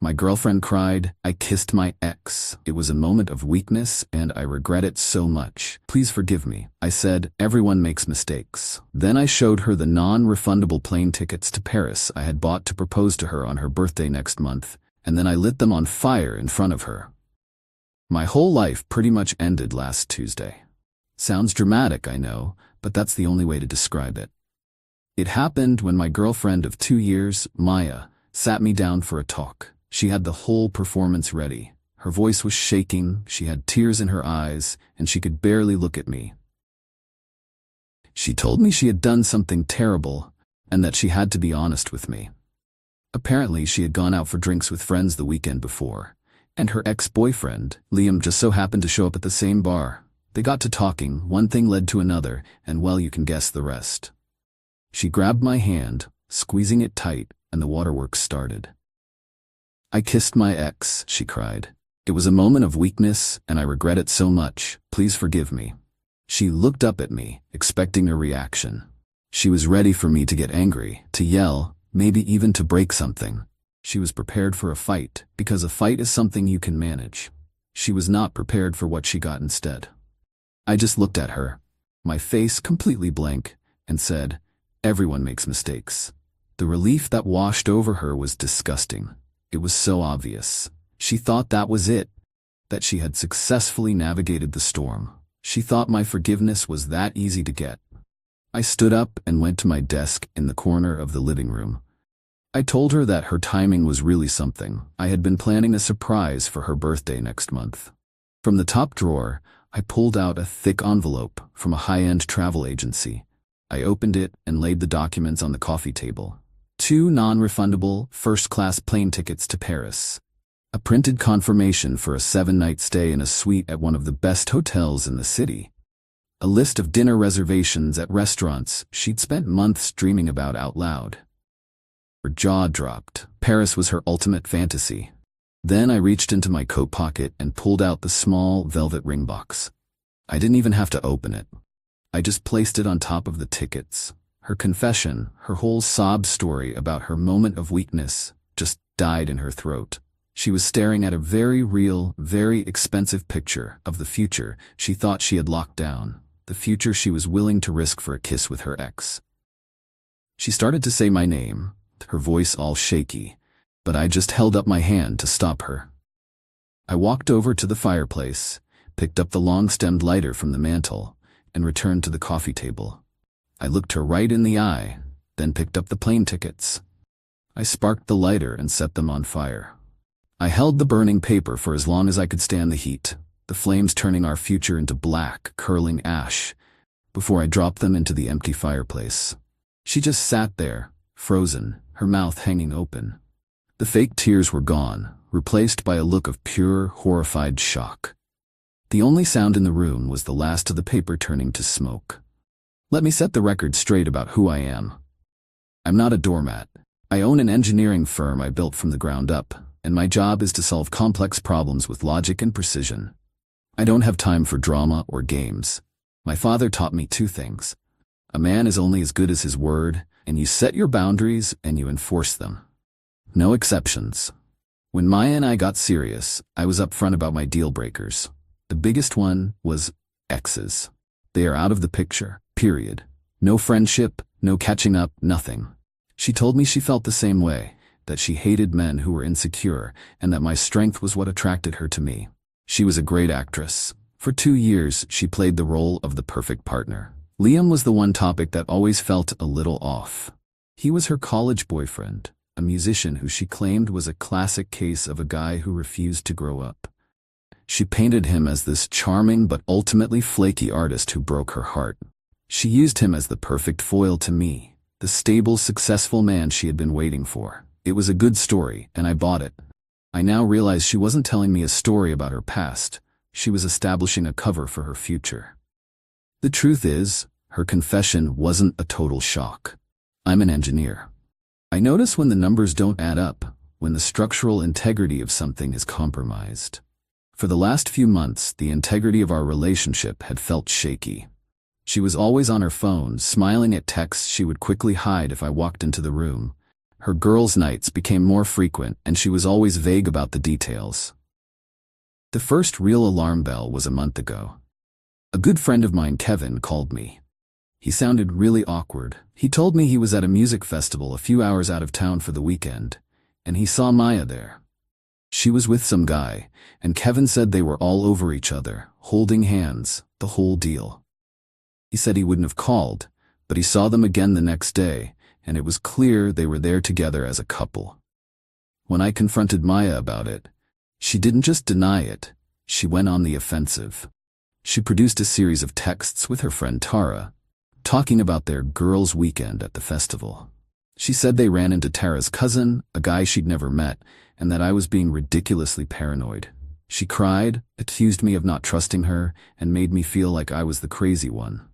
My girlfriend cried. I kissed my ex. It was a moment of weakness and I regret it so much. Please forgive me. I said, everyone makes mistakes. Then I showed her the non-refundable plane tickets to Paris I had bought to propose to her on her birthday next month, and then I lit them on fire in front of her. My whole life pretty much ended last Tuesday. Sounds dramatic, I know, but that's the only way to describe it. It happened when my girlfriend of 2 years, Maya, sat me down for a talk. She had the whole performance ready. Her voice was shaking, she had tears in her eyes, and she could barely look at me. She told me she had done something terrible, and that she had to be honest with me. Apparently, she had gone out for drinks with friends the weekend before, and her ex-boyfriend, Liam, just so happened to show up at the same bar. They got to talking, one thing led to another, and well, you can guess the rest. She grabbed my hand, squeezing it tight, and the waterworks started. I kissed my ex, she cried. It was a moment of weakness, and I regret it so much. Please forgive me. She looked up at me, expecting a reaction. She was ready for me to get angry, to yell, maybe even to break something. She was prepared for a fight, because a fight is something you can manage. She was not prepared for what she got instead. I just looked at her, my face completely blank, and said, everyone makes mistakes. The relief that washed over her was disgusting. It was so obvious. She thought that was it, that she had successfully navigated the storm. She thought my forgiveness was that easy to get. I stood up and went to my desk in the corner of the living room. I told her that her timing was really something. I had been planning a surprise for her birthday next month. From the top drawer, I pulled out a thick envelope from a high-end travel agency. I opened it and laid the documents on the coffee table. 2 non-refundable, first-class plane tickets to Paris. A printed confirmation for a 7-night stay in a suite at one of the best hotels in the city. A list of dinner reservations at restaurants she'd spent months dreaming about out loud. Her jaw dropped. Paris was her ultimate fantasy. Then I reached into my coat pocket and pulled out the small velvet ring box. I didn't even have to open it. I just placed it on top of the tickets. Her confession, her whole sob story about her moment of weakness, just died in her throat. She was staring at a very real, very expensive picture of the future she thought she had locked down, the future she was willing to risk for a kiss with her ex. She started to say my name, her voice all shaky, but I just held up my hand to stop her. I walked over to the fireplace, picked up the long-stemmed lighter from the mantel, and returned to the coffee table. I looked her right in the eye, then picked up the plane tickets. I sparked the lighter and set them on fire. I held the burning paper for as long as I could stand the heat, the flames turning our future into black, curling ash, before I dropped them into the empty fireplace. She just sat there, frozen, her mouth hanging open. The fake tears were gone, replaced by a look of pure, horrified shock. The only sound in the room was the last of the paper turning to smoke. Let me set the record straight about who I am. I'm not a doormat. I own an engineering firm I built from the ground up, and my job is to solve complex problems with logic and precision. I don't have time for drama or games. My father taught me 2 things. A man is only as good as his word, and you set your boundaries and you enforce them. No exceptions. When Maya and I got serious, I was upfront about my deal breakers. The biggest one was exes. They are out of the picture, period. No friendship, no catching up, nothing. She told me she felt the same way, that she hated men who were insecure, and that my strength was what attracted her to me. She was a great actress. For 2 years, she played the role of the perfect partner. Liam was the one topic that always felt a little off. He was her college boyfriend, a musician who she claimed was a classic case of a guy who refused to grow up. She painted him as this charming but ultimately flaky artist who broke her heart. She used him as the perfect foil to me, the stable, successful man she had been waiting for. It was a good story, and I bought it. I now realize she wasn't telling me a story about her past. She was establishing a cover for her future. The truth is, her confession wasn't a total shock. I'm an engineer. I notice when the numbers don't add up, when the structural integrity of something is compromised. For the last few months, the integrity of our relationship had felt shaky. She was always on her phone, smiling at texts she would quickly hide if I walked into the room, Her girls' nights became more frequent, and she was always vague about the details. The first real alarm bell was a month ago. A good friend of mine, Kevin, called me. He sounded really awkward. He told me he was at a music festival a few hours out of town for the weekend, and he saw Maya there. She was with some guy, and Kevin said they were all over each other, holding hands, the whole deal. He said he wouldn't have called, but he saw them again the next day, and it was clear they were there together as a couple. When I confronted Maya about it, she didn't just deny it, she went on the offensive. She produced a series of texts with her friend Tara, talking about their girls' weekend at the festival. She said they ran into Tara's cousin, a guy she'd never met, and that I was being ridiculously paranoid. She cried, accused me of not trusting her, and made me feel like I was the crazy one.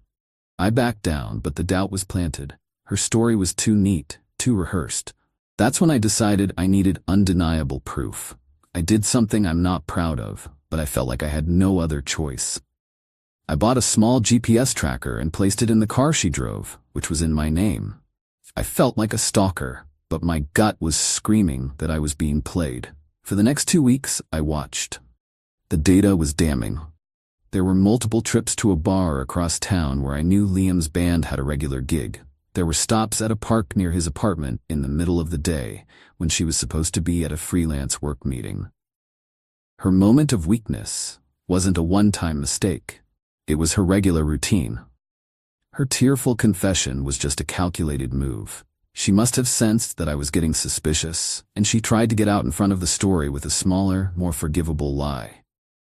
I backed down, but the doubt was planted. Her story was too neat, too rehearsed. That's when I decided I needed undeniable proof. I did something I'm not proud of, but I felt like I had no other choice. I bought a small GPS tracker and placed it in the car she drove, which was in my name. I felt like a stalker, but my gut was screaming that I was being played. For the next 2 weeks, I watched. The data was damning. There were multiple trips to a bar across town where I knew Liam's band had a regular gig. There were stops at a park near his apartment in the middle of the day, when she was supposed to be at a freelance work meeting. Her moment of weakness wasn't a one-time mistake. It was her regular routine. Her tearful confession was just a calculated move. She must have sensed that I was getting suspicious, and she tried to get out in front of the story with a smaller, more forgivable lie.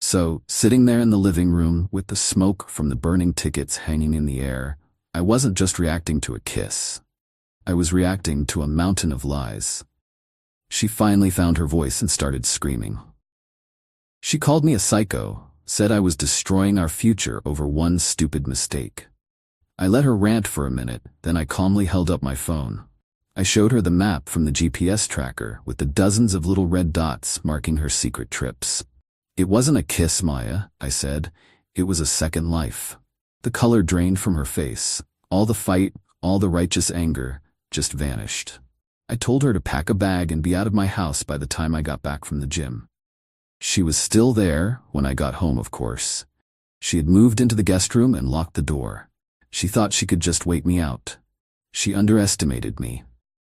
So, sitting there in the living room with the smoke from the burning tickets hanging in the air, I wasn't just reacting to a kiss. I was reacting to a mountain of lies. She finally found her voice and started screaming. She called me a psycho, said I was destroying our future over one stupid mistake. I let her rant for a minute, then I calmly held up my phone. I showed her the map from the GPS tracker with the dozens of little red dots marking her secret trips. It wasn't a kiss, Maya, I said. It was a second life. The color drained from her face. All the fight, all the righteous anger, just vanished. I told her to pack a bag and be out of my house by the time I got back from the gym. She was still there when I got home, of course. She had moved into the guest room and locked the door. She thought she could just wait me out. She underestimated me.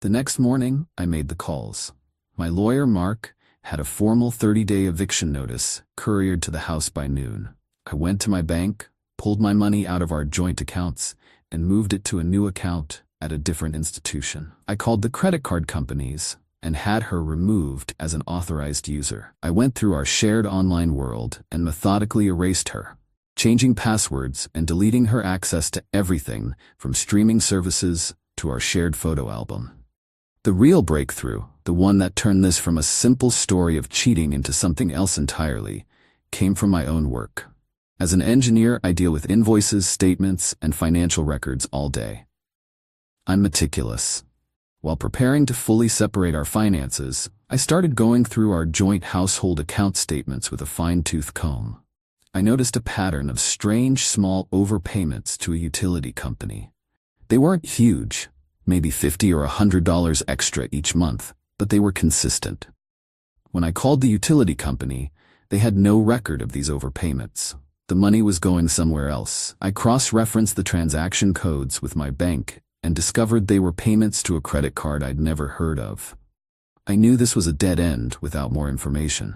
The next morning, I made the calls. My lawyer, Mark, had a formal 30-day eviction notice couriered to the house by noon. I went to my bank, pulled my money out of our joint accounts, and moved it to a new account at a different institution. I called the credit card companies and had her removed as an authorized user. I went through our shared online world and methodically erased her, changing passwords and deleting her access to everything from streaming services to our shared photo album. The real breakthrough, the one that turned this from a simple story of cheating into something else entirely, came from my own work. As an engineer, I deal with invoices, statements, and financial records all day. I'm meticulous. While preparing to fully separate our finances, I started going through our joint household account statements with a fine-tooth comb. I noticed a pattern of strange small overpayments to a utility company. They weren't huge, maybe $50 or $100 extra each month, but they were consistent. When I called the utility company, they had no record of these overpayments. The money was going somewhere else. I cross-referenced the transaction codes with my bank and discovered they were payments to a credit card I'd never heard of. I knew this was a dead end without more information.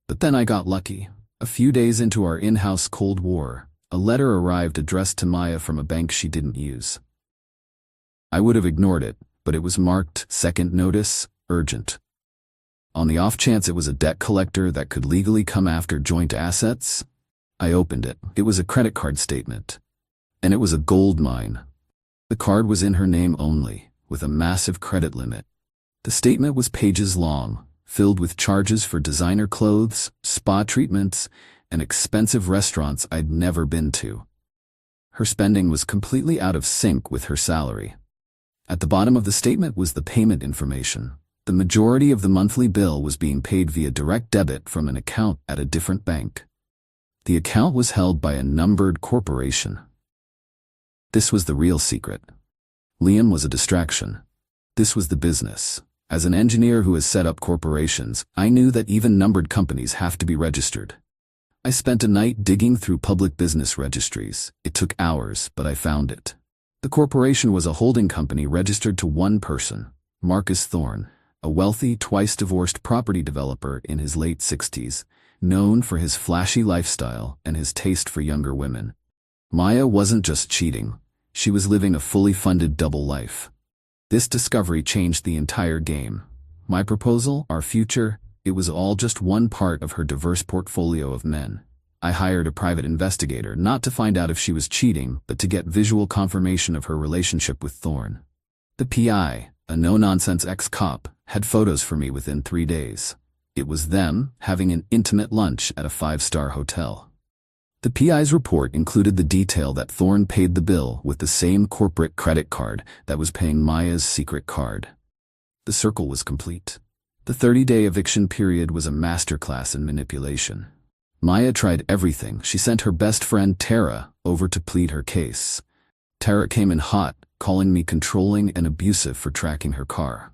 But then I got lucky. A few days into our in-house Cold War, a letter arrived addressed to Maya from a bank she didn't use. I would have ignored it, but it was marked Second Notice, Urgent. On the off chance it was a debt collector that could legally come after joint assets, I opened it. It was a credit card statement. And it was a gold mine. The card was in her name only, with a massive credit limit. The statement was pages long, filled with charges for designer clothes, spa treatments, and expensive restaurants I'd never been to. Her spending was completely out of sync with her salary. At the bottom of the statement was the payment information. The majority of the monthly bill was being paid via direct debit from an account at a different bank. The account was held by a numbered corporation. This was the real secret. Liam was a distraction. This was the business. As an engineer who has set up corporations, I knew that even numbered companies have to be registered. I spent a night digging through public business registries. It took hours, but I found it. The corporation was a holding company registered to one person, Marcus Thorne, a wealthy, twice-divorced property developer in his late 60s, known for his flashy lifestyle and his taste for younger women. Maya wasn't just cheating. She was living a fully funded double life. This discovery changed the entire game. My proposal, our future, it was all just one part of her diverse portfolio of men. I hired a private investigator not to find out if she was cheating, but to get visual confirmation of her relationship with Thorne. The PI, a no-nonsense ex-cop, had photos for me within 3 days. It was them having an intimate lunch at a 5-star hotel. The PI's report included the detail that Thorne paid the bill with the same corporate credit card that was paying Maya's secret card. The circle was complete. The 30-day eviction period was a masterclass in manipulation. Maya tried everything. She sent her best friend Tara over to plead her case. Tara came in hot, calling me controlling and abusive for tracking her car.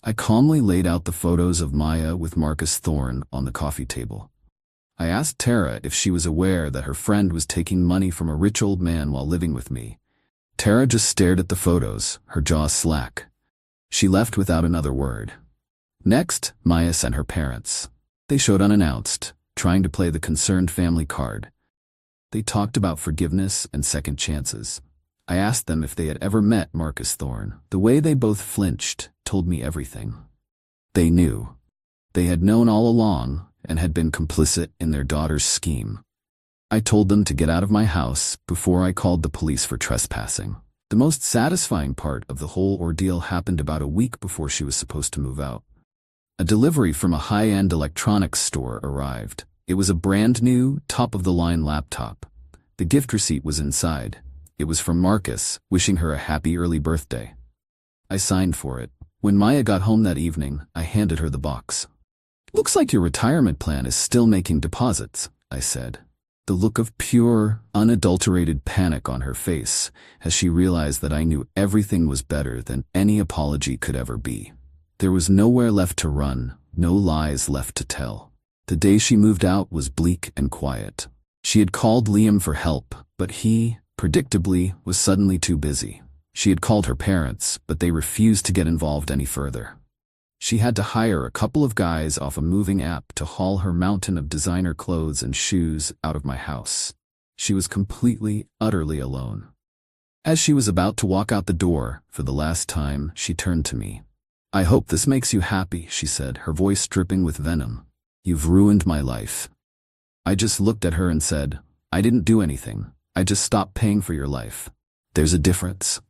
I calmly laid out the photos of Maya with Marcus Thorne on the coffee table. I asked Tara if she was aware that her friend was taking money from a rich old man while living with me. Tara just stared at the photos, her jaw slack. She left without another word. Next, Maya sent her parents. They showed unannounced, trying to play the concerned family card. They talked about forgiveness and second chances. I asked them if they had ever met Marcus Thorne. The way they both flinched told me everything. They knew. They had known all along and had been complicit in their daughter's scheme. I told them to get out of my house before I called the police for trespassing. The most satisfying part of the whole ordeal happened about a week before she was supposed to move out. A delivery from a high-end electronics store arrived. It was a brand-new, top-of-the-line laptop. The gift receipt was inside. It was from Marcus, wishing her a happy early birthday. I signed for it. When Maya got home that evening, I handed her the box. "Looks like your retirement plan is still making deposits," I said. The look of pure, unadulterated panic on her face as she realized that I knew everything was better than any apology could ever be. There was nowhere left to run, no lies left to tell. The day she moved out was bleak and quiet. She had called Liam for help, but he, predictably, was suddenly too busy. She had called her parents, but they refused to get involved any further. She had to hire a couple of guys off a moving app to haul her mountain of designer clothes and shoes out of my house. She was completely, utterly alone. As she was about to walk out the door, for the last time, she turned to me. "I hope this makes you happy," she said, her voice dripping with venom. "You've ruined my life." I just looked at her and said, "I didn't do anything. I just stopped paying for your life. There's a difference."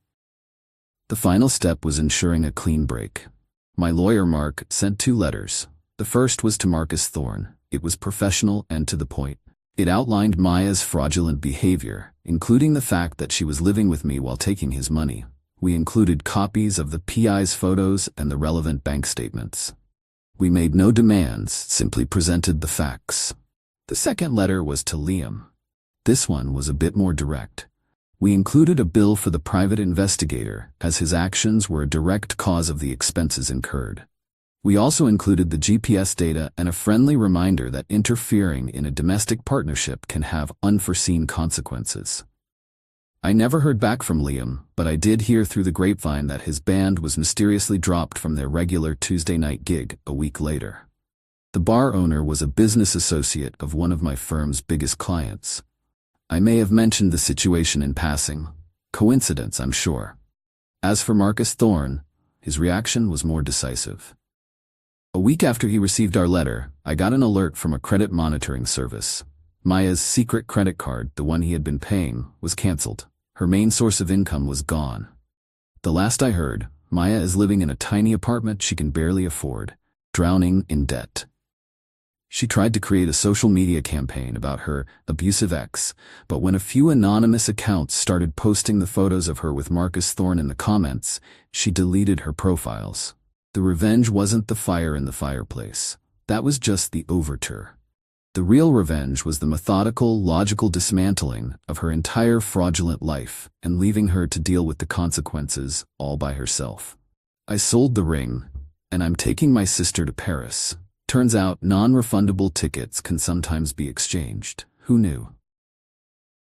The final step was ensuring a clean break. My lawyer, Mark, sent 2 letters. The first was to Marcus Thorne. It was professional and to the point. It outlined Maya's fraudulent behavior, including the fact that she was living with me while taking his money. We included copies of the PI's photos and the relevant bank statements. We made no demands, simply presented the facts. The second letter was to Liam. This one was a bit more direct. We included a bill for the private investigator, as his actions were a direct cause of the expenses incurred. We also included the GPS data and a friendly reminder that interfering in a domestic partnership can have unforeseen consequences. I never heard back from Liam, but I did hear through the grapevine that his band was mysteriously dropped from their regular Tuesday night gig a week later. The bar owner was a business associate of one of my firm's biggest clients. I may have mentioned the situation in passing. Coincidence, I'm sure. As for Marcus Thorne, his reaction was more decisive. A week after he received our letter, I got an alert from a credit monitoring service. Maya's secret credit card, the one he had been paying, was canceled. Her main source of income was gone. The last I heard, Maya is living in a tiny apartment she can barely afford, drowning in debt. She tried to create a social media campaign about her abusive ex, but when a few anonymous accounts started posting the photos of her with Marcus Thorne in the comments, she deleted her profiles. The revenge wasn't the fire in the fireplace. That was just the overture. The real revenge was the methodical, logical dismantling of her entire fraudulent life and leaving her to deal with the consequences all by herself. I sold the ring, and I'm taking my sister to Paris. Turns out non-refundable tickets can sometimes be exchanged. Who knew?